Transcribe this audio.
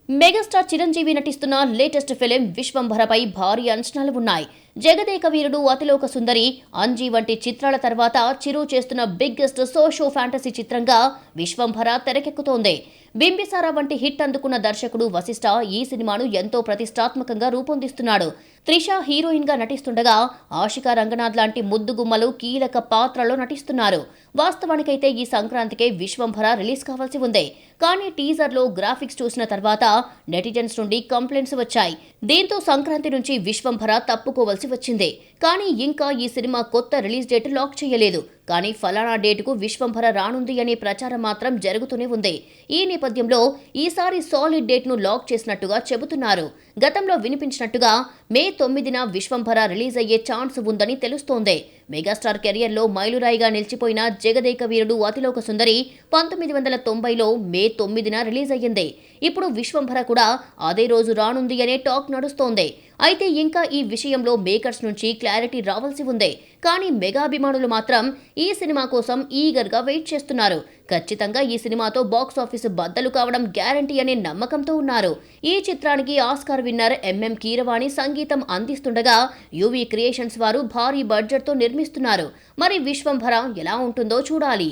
Megastar Chiranjeevi నటిస్తున్న latest film విశ్వంభరపై భారీ అంచనాలు ఉన్నాయి. జగదేక వీరుడు, అతిలోక సుందరి, అంజీ వంటి చిత్రాల తర్వాత చిరు చేస్తున్న బిగ్గెస్ట్ సోషో ఫ్యాంటసీ చిత్రంగా విశ్వంభర తెరకెక్కుతోంది. బింబిసారా వంటి హిట్ అందుకున్న దర్శకుడు వశిష్ఠ ఈ సినిమాను ఎంతో ప్రతిష్టాత్మకంగా రూపొందిస్తున్నాడు. త్రిష హీరోయిన్ గా నటిస్తుండగా ఆషికా రంగనాథ్ లాంటి ముద్దుగుమ్మలు కీలక పాత్రలో నటిస్తున్నారు. వాస్తవానికైతే ఈ సంక్రాంతికే విశ్వంభర రిలీజ్ కావాల్సి ఉంది. కానీ టీజర్ లో గ్రాఫిక్స్ చూసిన తర్వాత నెటిజన్స్ నుండి కంప్లైంట్స్ వచ్చాయి. దీంతో సంక్రాంతి నుంచి విశ్వంభర తప్పుకోవాల్సి వచ్చింది. కానీ ఇంకా ఈ సినిమా కొత్త రిలీజ్ డేట్ లాక్ చేయలేదు. కానీ ఫలానా డేటుకు విశ్వంభర రానుంది అనే ప్రచారం మాత్రం జరుగుతూనే ఉంది. ఈ నేపథ్యంలో ఈసారి సాలిడ్ డేట్ ను లాక్ చేసినట్టుగా చెబుతున్నారు. గతంలో వినిపించినట్టుగా మే 9న విశ్వంభర రిలీజ్ అయ్యే ఛాన్స్ ఉందని తెలుస్తోంది. మెగాస్టార్ కెరియర్లో మైలురాయిగా నిలిచిపోయిన జగదేక వీరుడు, అతిలోక సుందరి 1990లో మే 9న రిలీజ్ అయ్యింది. ఇప్పుడు విశ్వంభర కూడా అదే రోజు రానుంది అనే టాక్ నడుస్తోంది. అయితే ఇంకా ఈ విషయంలో మేకర్స్ నుంచి క్లారిటీ రావాల్సి ఉంది. కానీ మెగా అభిమానులు మాత్రం ఈ సినిమా కోసం ఈగర్ గా వెయిట్ చేస్తున్నారు. ఖచ్చితంగా ఈ సినిమాతో బాక్స్ ఆఫీస్ బద్దలు కావడం గ్యారంటీ అనే నమ్మకంతో ఉన్నారు. ఈ చిత్రానికి ఆస్కార్ విన్నర్ ఎంఎం కీరవాణి సంగీతం అందిస్తుండగా యువి క్రియేషన్స్ వారు భారీ బడ్జెట్ తో నిర్మిస్తున్నారు. మరి విశ్వంభర ఎలా ఉంటుందో చూడాలి.